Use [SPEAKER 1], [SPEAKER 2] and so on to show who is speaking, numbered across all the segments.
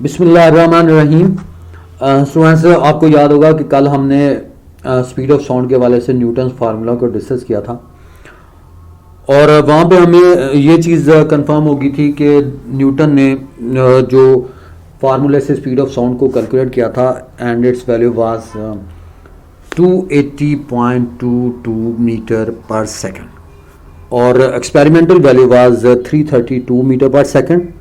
[SPEAKER 1] बिस्मिल्लाहिर्रहमानिर्रहीम। स्टूडेंट्स, आपको याद होगा कि कल हमने स्पीड ऑफ साउंड के हवाले से न्यूटन फार्मूला को डिस्कस किया था और वहाँ पे हमें ये चीज़ कंफर्म होगी थी कि न्यूटन ने जो फार्मूले से स्पीड ऑफ साउंड को कैलकुलेट किया था and its value was 280.22 metre per second और experimental value was 332 metre per second.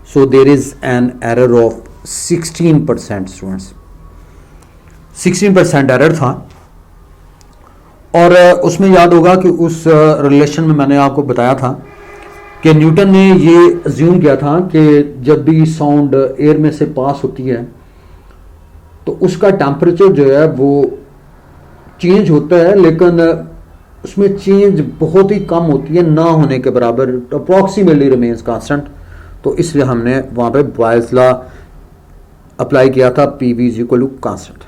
[SPEAKER 1] So there is an error of 16% students. 16% error था और उसमें याद होगा कि उस रिलेशन में मैंने आपको बताया था कि न्यूटन ने ये अज्यूम किया था कि जब भी साउंड एयर में से पास होती है तो उसका टेम्परेचर जो है वो चेंज होता है, लेकिन उसमें चेंज बहुत ही कम होती है, ना होने के बराबर, अप्रॉक्सीमेटली रिमेन्स कांस्टेंट. तो इसलिए हमने वहाँ पे बॉयल्स लॉ अप्लाई किया था, PV is equal to constant.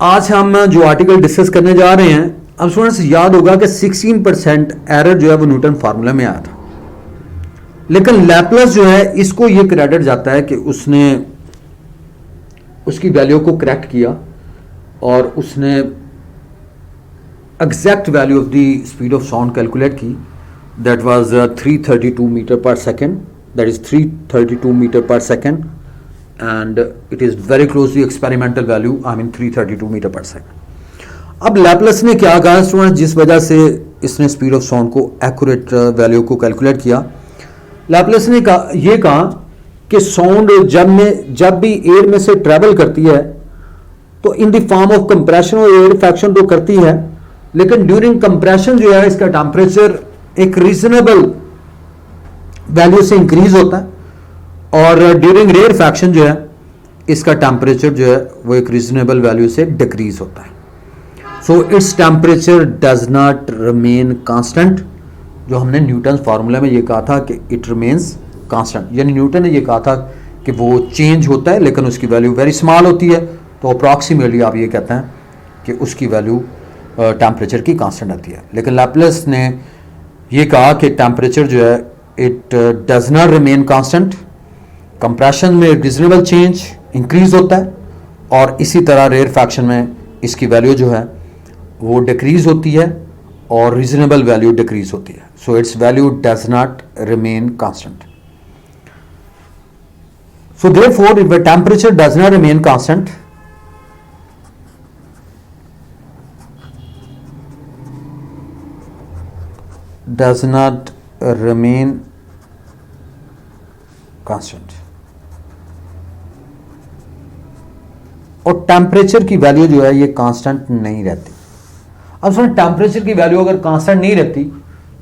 [SPEAKER 1] आज हम जो आर्टिकल डिस्कस करने जा रहे हैं, अब स्टूडेंट्स याद होगा कि 16% एरर जो है वो न्यूटन फार्मूला में आया था, लेकिन लैपलेस जो है इसको ये क्रेडिट जाता है कि उसने उसकी वैल्यू को करेक्ट किया और उसने exact value of the speed of sound calculate की. That was 332 meter per second. That is 332 meter per second, and it is very close to experimental value. I mean 332 meter per second. अब Laplace ने क्या कहा student, जिस वजह से इसने speed of sound को एक्यूरेट वैल्यू को कैलकुलेट किया, लैपलेस ने ये कहा कि साउंड जब भी एयर में से ट्रेवल करती है तो in the form of compression और एयर फ्रैक्शन तो करती है, लेकिन ड्यूरिंग कंप्रेशन जो है इसका टेम्परेचर एक रीजनेबल वैल्यू से इंक्रीज होता है और ड्यूरिंग रेयर फ्रैक्शन जो है इसका टेम्परेचर जो है वो एक रीजनेबल वैल्यू से डिक्रीज होता है. So its temperature does not remain constant. जो हमने न्यूटन फार्मूला में ये कहा था कि इट रिमेन्स कांस्टेंट, यानी न्यूटन ने ये कहा था कि वो चेंज होता है लेकिन उसकी वैल्यू वेरी स्मॉल होती है, तो अप्रॉक्सीमेटली आप ये कहते हैं कि उसकी वैल्यू टेम्परेचर की कांस्टेंट आती है. लेकिन लैपलेस ने ये कहा कि टेम्परेचर जो है it does not remain constant, compression में रीजनेबल चेंज इंक्रीज होता है और इसी तरह रेयर फ्रैक्शन में इसकी वैल्यू जो है वो डिक्रीज होती है और रीजनेबल वैल्यू डिक्रीज होती है. So its value does not remain constant. So therefore if the temperature does not remain constant, does not remain constant और टेम्परेचर की वैल्यू जो है ये कांस्टेंट नहीं रहती. अब सुन, टेम्परेचर की वैल्यू अगर कांस्टेंट नहीं रहती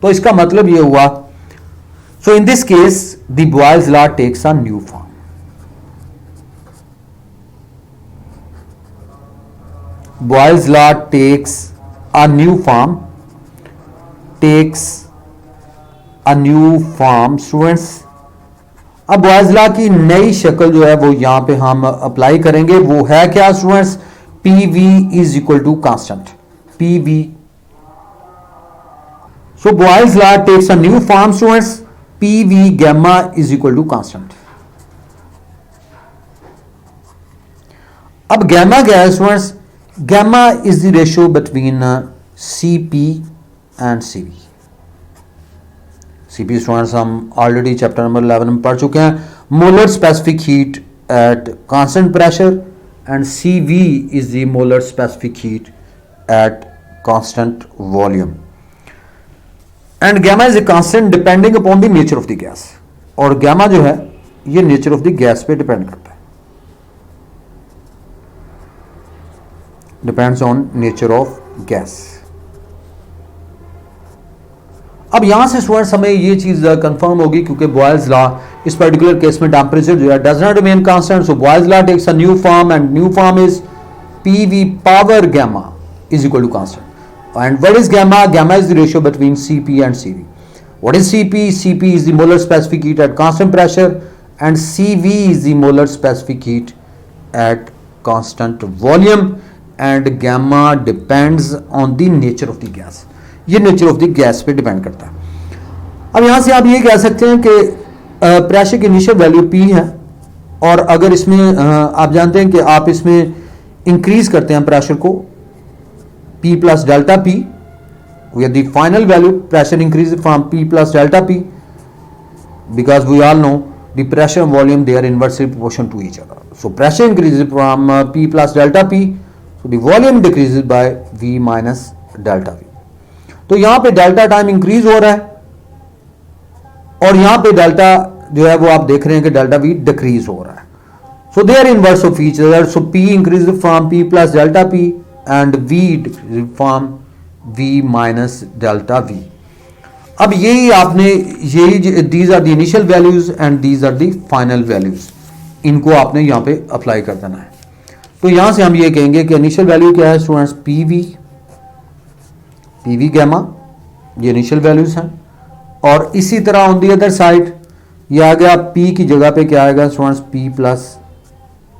[SPEAKER 1] तो इसका मतलब ये हुआ, so in this case the Boyle's law takes a new form. Boyle's law takes a new form, takes a new form students. अब बॉयल्स लॉ की नई शक्ल जो है वो यहां पे हम अप्लाई करेंगे. वो है क्या students? PV is equal to constant. PV. So Boyle's law takes a new form students. PV gamma is equal to constant. अब गैमा क्या है students? Gamma is the ratio between CP and CV. CP students हम already chapter number 11 में पढ़ चुके हैं. Molar specific heat at constant pressure and CV is the molar specific heat at constant volume and gamma is a constant depending upon the nature of the gas. और gamma जो है ये nature of the gas पे depend करता है, depends on nature of gas. अब यहां से स्टूडेंट्स हमें ये चीज कंफर्म होगी क्योंकि बॉयल्स लॉ इस पर्टिकुलर केस में टेम्परेचर जो है does not remain constant. So Boyle's law takes a new form and new form is PV power gamma is equal to constant. And what is gamma? Gamma is the ratio between CP and CV. What is CP? CP is the molar specific heat at constant pressure and CV is the molar specific heat at constant volume and gamma depends on the nature of the gas. ये nature of the gas पे depend करता है. अब यहां से आप ये कह सकते हैं कि प्रेशर की इनिशियल वैल्यू P है, और अगर इसमें आप जानते हैं कि आप इसमें इंक्रीज करते हैं प्रेशर को P plus delta P, the final value pressure increases from P plus delta P, because we all know the pressure and volume, they are inversely proportional to each other. So pressure increases from P plus delta P, so the volume decreases by V minus delta V. तो यहां पे delta time increase हो रहा है, और यहां पे delta जो है वो आप देख रहे हैं कि डेल्टा V डिक्रीज हो रहा है. So they are inverse of each other. So P increase from P plus delta P and V decrease from V minus delta V. अब यही आपने यही these are the initial values and these are the final values, इनको आपने यहां पे apply कर देना है. तो यहां से हम ये कहेंगे कि इनिशियल वैल्यू क्या है स्टूडेंट्स, पीवी गैमा, ये इनिशियल वैल्यूज हैं. और इसी तरह ऑन दी अदर साइड ये आ गया P की जगह पे क्या आएगा students, P plus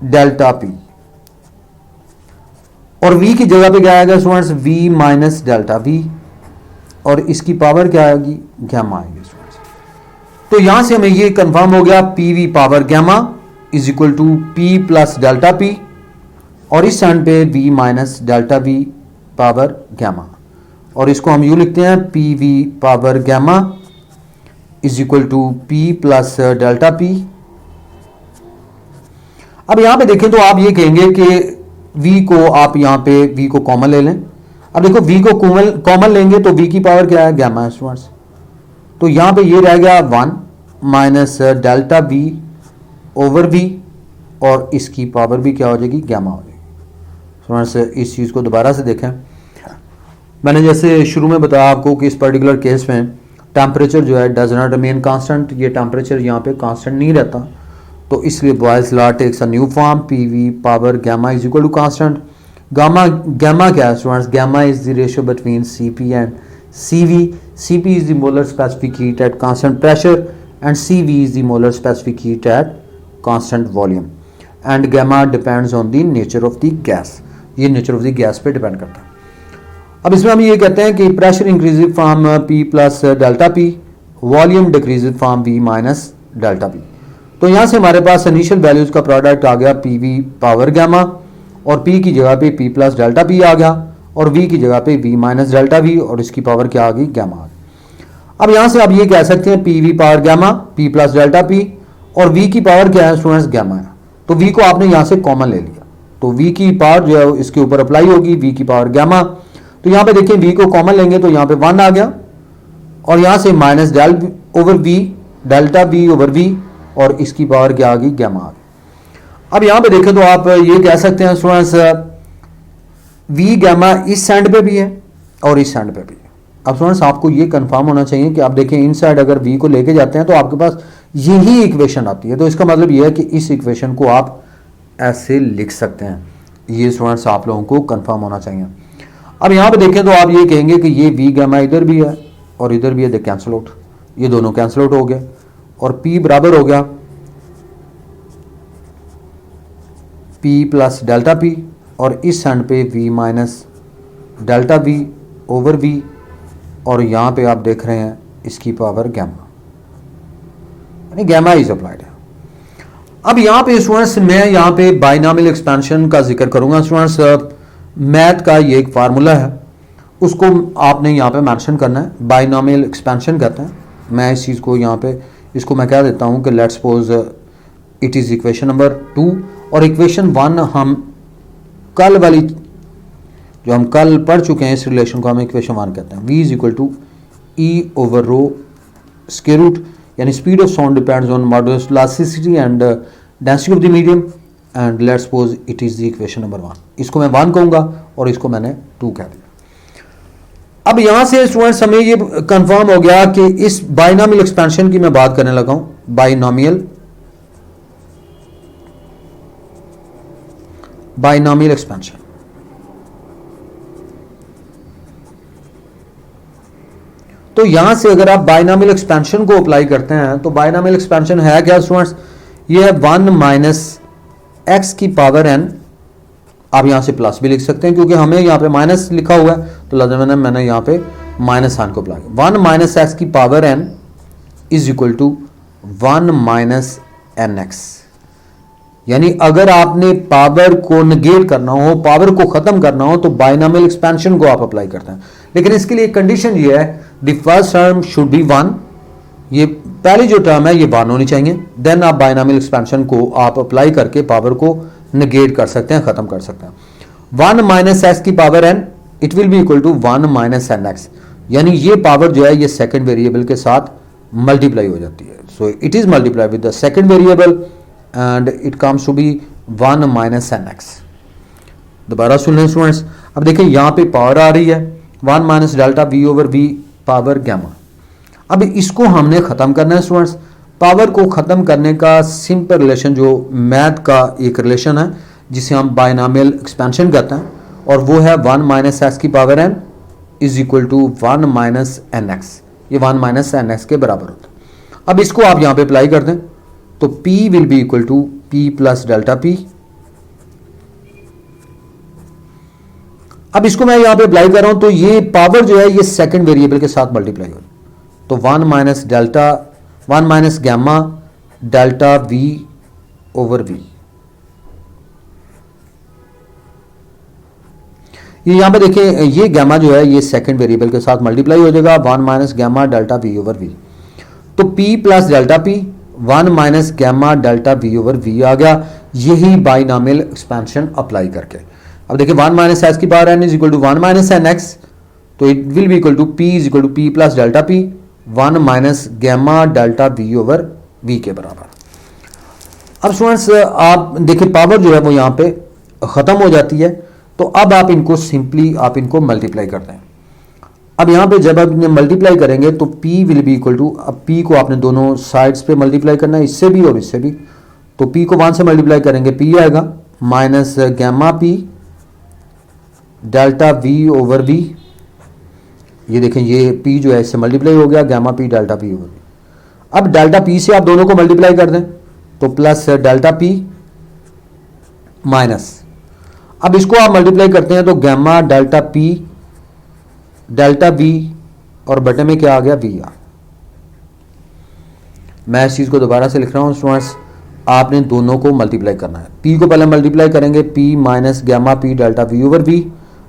[SPEAKER 1] delta P, और V की जगह पे क्या आएगा students, V minus delta V, और इसकी पावर क्या आएगी, गैमा आएगी स्टूडेंट्स. तो यहां से हमें ये कंफर्म हो गया PV power gamma is equal to P plus delta P, और इस साइड पे V minus delta V power gamma, और इसको हम यूं लिखते हैं PV power gamma is equal to P plus delta P. अब यहां पे देखें तो आप ये कहेंगे कि V को आप यहां पे V को कॉमन ले लें. अब देखो V को कॉमन लेंगे तो V की पावर क्या है, गैमा है स्टूडेंट्स. तो यहां पे ये रह गया 1 minus delta V over V, और इसकी पावर भी क्या हो जाएगी, गैमा हो जाएगी स्टूडेंट्स. इस चीज को दोबारा से देखें. मैंने जैसे शुरू में बताया आपको कि इस पर्टिकुलर केस में टेम्परेचर जो है डज नॉट रिमेन कांस्टेंट. ये टेम्परेचर यहाँ पे कांस्टेंट नहीं रहता, तो इसलिए Boyle's law takes a new form PV power gamma is equal to constant. Gamma क्या है students, gamma is the ratio between CP and CV. CP is the molar specific heat at constant pressure and CV is the molar specific heat at constant volume, and gamma depends on the nature of the gas. ये nature of the gas पे depend करता है. अब इसमें हम ये कहते हैं कि pressure increases from P plus delta P, volume decreases from V minus delta P. तो यहां से हमारे पास इनिशियल वैल्यूज का प्रोडक्ट आ गया PV पावर गैमा, और P की जगह पे P प्लस डेल्टा P आ गया, और V की जगह पे V माइनस डेल्टा V, और इसकी पावर क्या आ गई, गैमा आ गई. अब यहां से आप ये कह सकते हैं PV power gamma P plus delta P, और V की पावर क्या है स्टूडेंट्स, गैमा है. तो V को आपने यहां से कॉमन ले लिया, तो V की पावर जो है इसके ऊपर अप्लाई होगी, V की पावर गैमा. तो यहां पे देखिए V को कॉमन लेंगे तो यहां पे 1 आ गया, और यहां से minus del over V, delta V over V, और इसकी पावर क्या आ गई, गैमा आ गई. अब यहां पे देखें तो आप ये कह सकते हैं स्टूडेंट्स V गैमा इस साइड पे भी है और इस साइड पे भी है. अब स्टूडेंट्स आपको ये कंफर्म होना चाहिए कि आप देखें इन साइड अगर V को लेके जाते हैं तो आपके पास यही इक्वेशन आती है. तो इसका मतलब ये है कि इस इक्वेशन को आप ऐसे लिख सकते हैं. ये स्टूडेंट्स आप लोगों को कंफर्म होना चाहिए. अब यहां पे देखें तो आप ये कहेंगे कि ये V गैमा इधर भी है और इधर भी है, दे कैंसिल आउट, ये दोनों कैंसिल आउट हो गए, और P बराबर हो गया P प्लस डेल्टा P, और इस साइड पे V minus delta V over V, और यहां पे आप देख रहे हैं इसकी पावर गैमा, यानी गैमा इज अप्लाइड है. अब यहां पे स्टूडेंट्स मैं यहां पे बाइनॉमियल एक्सपेंशन का जिक्र करूंगा. स्टूडेंट्स मैथ का ये एक फार्मूला है, उसको आपने यहाँ पे मेंशन करना है, बाइनॉमियल एक्सपेंशन कहते हैं. मैं इस चीज़ को यहाँ पे इसको मैं कह देता हूँ कि let's suppose it is equation number 2, और इक्वेशन 1 हम कल वाली जो हम कल पढ़ चुके हैं इस रिलेशन को हम इक्वेशन 1 कहते हैं. V is equal to E over rho square root, यानी speed of sound depends on modulus elasticity and density of the medium, and let's suppose it is the equation number 1. इसको मैं 1 कहूंगा और इसको मैंने 2 कह दिया. अब यहां से स्टूडेंट्स हमें ये कंफर्म हो गया कि इस बाइनॉमियल एक्सपेंशन की मैं बात करने लगा हूं. Binomial expansion. तो यहां से अगर आप बाइनॉमियल एक्सपेंशन को अप्लाई करते हैं तो बाइनॉमियल एक्सपेंशन है क्या स्टूडेंट्स, ये है 1 माइनस x की पावर n. आप यहां से प्लस भी लिख सकते हैं क्योंकि हमें यहां पे माइनस लिखा हुआ है, तो लाजमन मैंने यहां पे माइनस साइन को अप्लाई. 1 माइनस x की power n is equal to 1 minus N X. यानी अगर आपने पावर को निगेट करना हो, पावर को खत्म करना हो, तो बाइनॉमियल एक्सपेंशन को आप अप्लाई करते हैं। लेकिन इसके लिए कंडीशन ये है, the first term should be 1, ये पहली जो टर्म है ये 1 होनी चाहिए। देन आप बाइनॉमियल एक्सपेंशन को आप अप्लाई करके पावर को निगेट कर सकते हैं, खत्म कर सकते हैं। 1 माइनस एक्स की power N, it will be equal to 1 minus N X. यानी ये पावर जो है ये सेकंड वेरिएबल के साथ मल्टीप्लाई हो जाती है। So it is multiply with the second variable and it comes to be 1 minus N X. दोबारा सुन लें स्टूडेंट्स, अब देखिए यहां पे पावर आ रही है 1 minus delta V over V power gamma. अब इसको हमने खत्म करना है स्टूडेंट्स। पावर को खत्म करने का सिंपल रिलेशन जो मैथ का एक रिलेशन है जिसे हम बाइनॉमियल एक्सपेंशन कहते हैं, और वो है 1 माइनस एक्स की power N is equal to 1 minus N X. ये 1 माइनस एन एक्स के बराबर होता है। अब इसको आप यहां पे अप्लाई कर दें तो P will be equal to P plus delta P। अब इसको मैं यहां पे अप्लाई कर रहा हूं तो ये पावर जो है ये सेकंड वेरिएबल के साथ मल्टीप्लाई हो, तो 1 minus delta 1 minus gamma delta V over V। ये यहां पे देखिए ये गैमा जो है ये सेकंड वेरिएबल के साथ मल्टीप्लाई हो जाएगा 1 minus gamma delta V over V। तो P plus delta P 1 minus gamma delta V over V आ गया, यही बाइनॉमियल एक्सपेंशन अप्लाई करके। अब देखिए 1 माइनस एक्स की power N is equal to 1 minus N x, तो it will be equal to P is equal to P plus delta P 1 minus gamma delta V over V के बराबर। अब students आप देखिए पावर जो है वो यहाँ पे खत्म हो जाती है, तो अब आप इनको सिंपली आप इनको मल्टीप्लाई करते हैं। अब यहाँ पे जब आप इन्हें मल्टीप्लाई करेंगे तो P will be equal to, अब P को आपने दोनों साइड्स पे मल्टीप्लाई करना है, इससे भी और इससे भी। तो P को 1 से मल्टीप्लाई करेंगे P आएगा minus gamma P delta V over V। ये देखें ये P जो है इससे मल्टीप्लाई हो गया, gamma P delta P over V। अब डेल्टा P से आप दोनों को मल्टीप्लाई कर दें तो प्लस डेल्टा P माइनस, अब इसको आप मल्टीप्लाई करते हैं तो gamma delta P delta V और बटे में क्या आ गया V आ। मैं इस चीज को दोबारा से लिख रहा हूं स्टूडेंट्स, आपने दोनों को मल्टीप्लाई करना है। P को पहले मल्टीप्लाई करेंगे P minus gamma P delta V over V,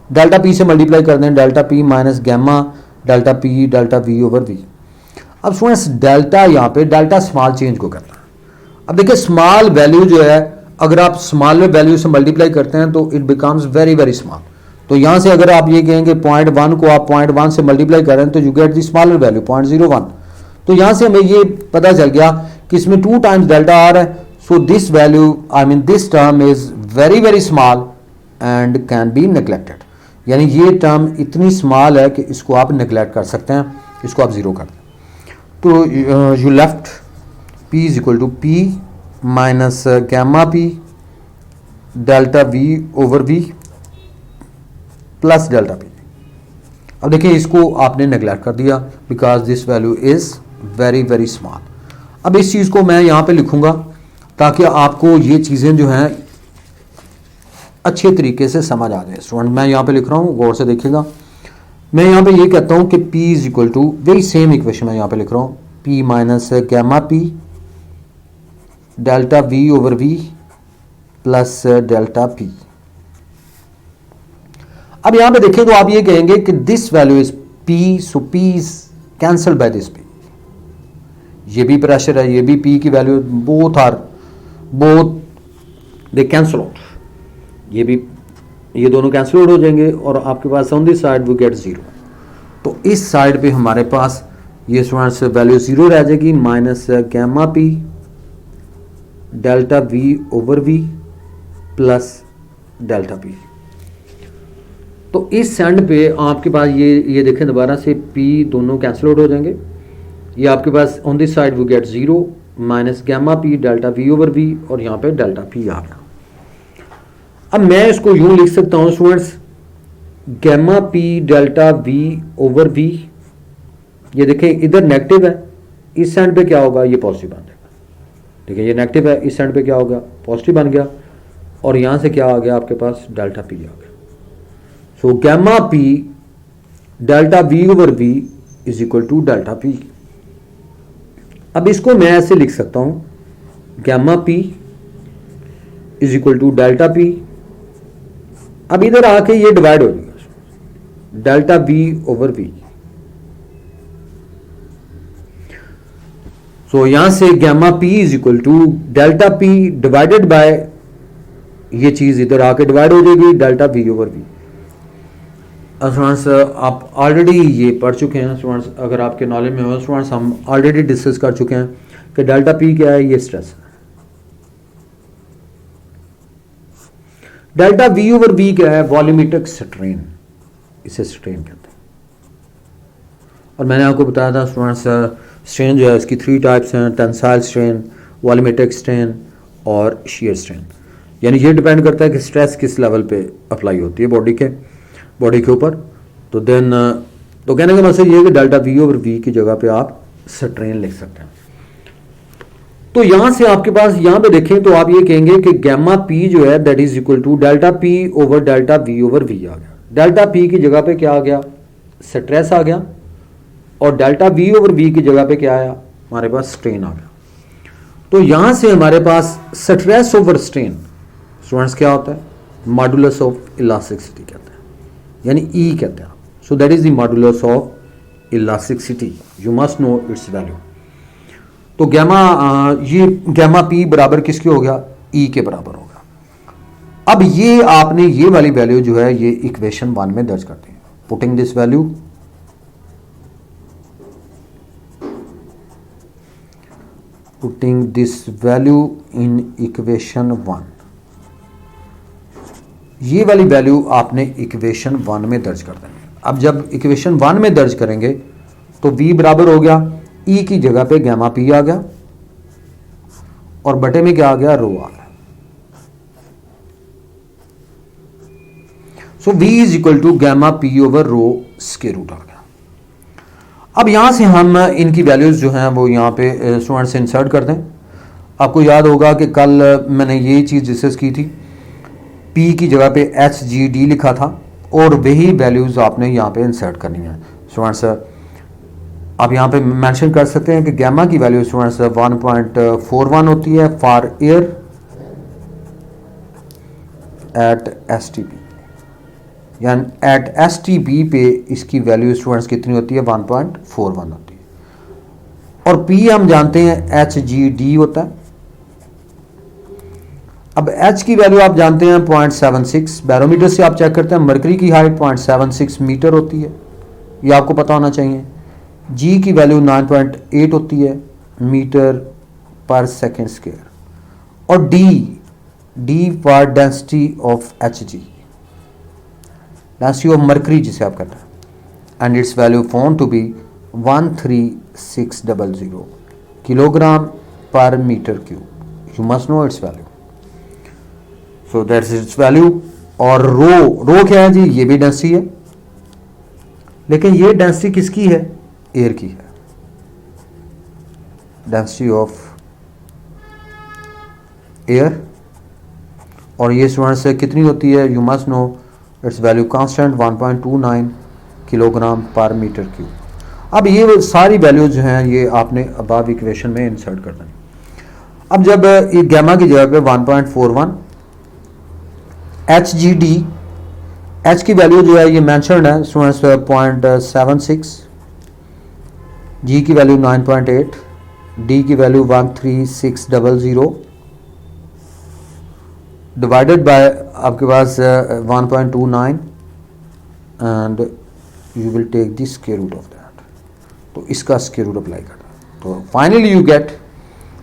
[SPEAKER 1] delta P से मल्टीप्लाई कर दें delta P minus gamma delta P delta V over V। अब स्टूडेंट्स डेल्टा यहाँ पे डेल्टा स्मॉल चेंज को करना है। अब देखिए स्मॉल वैल्यू जो है अगर आप स्मॉल वैल्यू से मल्टीप्लाई करते हैं तो it becomes very very small. तो यहां से अगर आप ये कहेंगे 0.1 को आप 0.1 से मल्टीप्लाई करें तो you get the smaller value 0.01। तो यहां से हमें ये पता चल गया कि इसमें 2 टाइम्स डेल्टा आ रहा है। So this value I mean this term is very very small and can be neglected. यानी ये टर्म इतनी स्मॉल है कि इसको आप नेग्लेक्ट कर सकते हैं, इसको आप जीरो कर दें। तो you left P is equal to P minus gamma P delta V over V plus delta P। अब देखिए इसको आपने नेग्लेक्ट कर दिया because this value is very very small. अब इस चीज को मैं यहां पे लिखूंगा ताकि आपको ये चीजें जो हैं अच्छे तरीके से समझ आ जाए। स्टूडेंट मैं यहां पे लिख रहा हूं, गौर से देखिएगा। मैं यहां पे ये कहता हूं कि P is equal to very same equation मैं यहां पे लिख रहा हूं P minus gamma P delta V over V plus delta P। अब यहां पे देखें तो आप ये कहेंगे कि this value is P, so P is cancel by this P। ये भी प्रेशर है, ये भी P की value, both they cancel out. ये दोनों कैंसिल आउट हो जाएंगे और आपके पास on this side we get 0। तो इस साइड पे हमारे पास ये स्टूडेंट्स वैल्यू 0 रह जाएगी minus gamma P delta V over V plus delta P। तो इस एंड पे आपके पास ये देखें दोबारा से P दोनों कैंसिल आउट हो जाएंगे। ये आपके पास on this side we get 0 minus gamma P delta V over V और यहाँ पे डेल्टा P आ गया। अब मैं इसको यूं लिख सकता हूं students gamma P delta V over V। ये देखिए इधर नेगेटिव है, इस एंड पे क्या होगा, ये पॉजिटिव बन जाएगा। देखिए ये नेगेटिव है, इस एंड पे क्या होगा, पॉजिटिव बन गया और यहां से क्या आ गया आपके पास डेल्टा P आ गया। So gamma P delta V over V is equal to delta P। अब इसको मैं ऐसे लिख सकता हूं, gamma P is equal to delta P. अब इधर आके ये डिवाइड हो जाएगा, delta V over V. So यहां से gamma P is equal to delta P divided by, ये चीज इधर आके डिवाइड हो जाएगी, delta V over V. Students आप ऑलरेडी ये पढ़ चुके हैं स्टूडेंट्स, अगर आपके नॉलेज में हो स्टूडेंट्स, हम ऑलरेडी डिस्कस कर चुके हैं कि डेल्टा पी क्या है, ये स्ट्रेस है। डेल्टा वी ओवर वी क्या है, वॉल्यूमेट्रिक स्ट्रेन, इसे स्ट्रेन कहते हैं। और मैंने आपको बताया था स्टूडेंट्स, स्ट्रेन जो है इसकी 3 टाइप्स हैं, टेंसाइल स्ट्रेन, वॉल्यूमेट्रिक स्ट्रेन और शियर स्ट्रेन। यानी ये डिपेंड करता है कि स्ट्रेस किस लेवल पे अप्लाई होती है बॉडी के ऊपर। तो देन तो कहने का मतलब ये है कि डेल्टा वी ओवर वी की जगह पे आप स्ट्रेन लिख सकते हैं। तो यहां से आपके पास यहां पे देखें तो आप ये कहेंगे कि गैमा पी जो है that is equal to delta P over delta V over V आ गया। डेल्टा पी की जगह पे क्या आ गया, स्ट्रेस आ गया, और डेल्टा वी ओवर वी की जगह पे क्या आया, हमारे पास स्ट्रेन आ गया। तो यहां से हमारे पास स्ट्रेस ओवर स्ट्रेन स्टूडेंट्स क्या होता है, मॉडुलस ऑफ इलास्टिसिटी कहते हैं, यानी ई कहते हैं। So that is the modulus of elasticity, you must know its value. तो ये गैमा पी बराबर किसके हो गया, ई के बराबर होगा। अब ये आपने ये वाली वैल्यू जो है ये इक्वेशन 1 में दर्ज करते हैं, putting this value in equation 1। ये वाली वैल्यू आपने इक्वेशन 1 में दर्ज कर देनी है। अब जब इक्वेशन 1 में दर्ज करेंगे तो v बराबर हो गया, ई की जगह पे गैमा पी आ गया, और बटे में क्या आ गया, रो आ गया। So v is equal to gamma P over rho square root आ गया। अब यहां से हम इनकी वैल्यूज जो हैं वो यहां पे स्टूडेंट से इंसर्ट कर दें। आपको याद होगा कि कल मैंने ये चीज डिस्कस की थी, p की जगह पे HGD लिखा था, और वही वैल्यूज आपने यहाँ पे इंसर्ट करनी है स्टूडेंट्स। आप यहाँ पे मेंशन कर सकते हैं कि गैमा की वैल्यू स्टूडेंट्स 1.41 होती है फॉर एयर एट STP, यानी एट STP पे इसकी वैल्यू स्टूडेंट्स कितनी होती है, 1.41 होती है। और P हम जानते हैं HGD होता है। अब H की वैल्यू आप जानते हैं 0.76, बैरोमीटर से आप चेक करते हैं, मरकरी की हाइट 0.76 मीटर होती है, ये आपको पता होना चाहिए। G की वैल्यू 9.8 होती है मीटर पर सेकेंड स्क्वायर, और D for density of Hg, density of mercury जिसे आप कहते हैं, and its value found to be 13600 kilogram पर metre cube. You must know its value, so that's its value. और रो क्या है जी, ये भी डेंसिटी है, लेकिन ये डेंसिटी किसकी है, एयर की है। डेंसिटी ऑफ एयर, और ये स्टूडेंट्स से कितनी होती है, you must know its value constant 1.29 kilogram पर मीटर क्यूब। अब ये सारी वैल्यूज जो हैं ये आपने अबाव इक्वेशन में इंसर्ट कर देनी। अब जब ये गैमा की जगह पे 1.41 HGD, H की वैल्यू जो है ये मेंशन्ड है स्टूडेंट्स 0.76, G की वैल्यू 9.8, D की वैल्यू 13600 डिवाइडेड बाय आपके पास 1.29, and you will take the square root of that. तो इसका स्क्वायर रूट अप्लाई करना, तो फाइनली यू गेट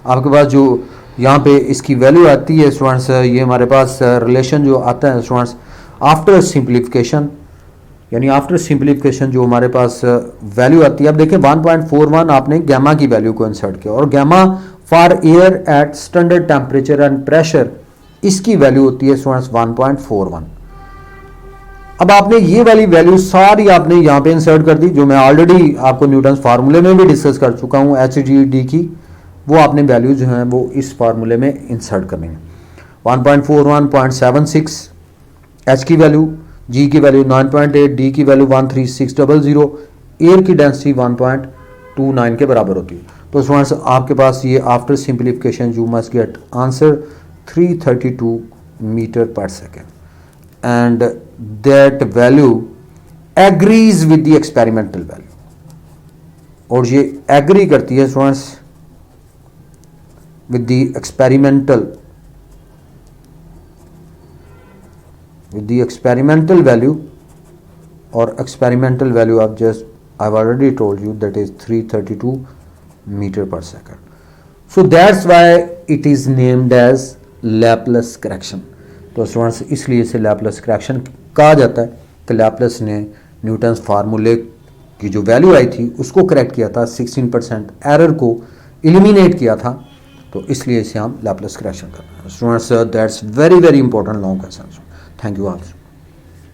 [SPEAKER 1] आपके पास जो यहाँ पे इसकी वैल्यू आती है स्टूडेंट्स, ये हमारे पास रिलेशन जो आता है स्टूडेंट्स आफ्टर सिंप्लीफिकेशन, यानी आफ्टर सिंप्लीफिकेशन जो हमारे पास वैल्यू आती है। अब देखें 1.41 आपने गैमा की वैल्यू को इंसर्ट किया, और gamma for air at standard temperature and pressure, इसकी वैल्यू होती है स्टूडेंट्स 1.41। अब आपने ये वाली वैल्यू सारी आपने यहाँ पे इंसर्ट कर दी, जो मैं ऑलरेडी आपको न्यूटन फार्मूले में भी डिस्कस कर चुका हूँ HGD की, वो आपने वैल्यू जो है वो इस फार्मूले में इंसर्ट करनी है। 1.41, 0.76 H की वैल्यू, G की वैल्यू 9.8, D की वैल्यू 13600, एयर की डेंसिटी 1.29 के बराबर होती है। तो स्टूडेंट्स आपके पास ये after simplification you must get answer 332 metre पर second and that value agrees with the experimental value, और ये एग्री करती है students with the experimental value, और एक्सपेरिमेंटल वैल्यू आप just I've already told you that is 332 meter per second. So that's why it is named as Laplace correction. तो students इसलिए इसे Laplace correction कहा जाता है कि Laplace ने न्यूटन्स फार्मूले की जो वैल्यू आई थी उसको करेक्ट किया था, 16% एरर को एलिमिनेट किया था, तो इसलिए इसे हम Laplace correction करते हैं students. That's very very important long question. Thank you all.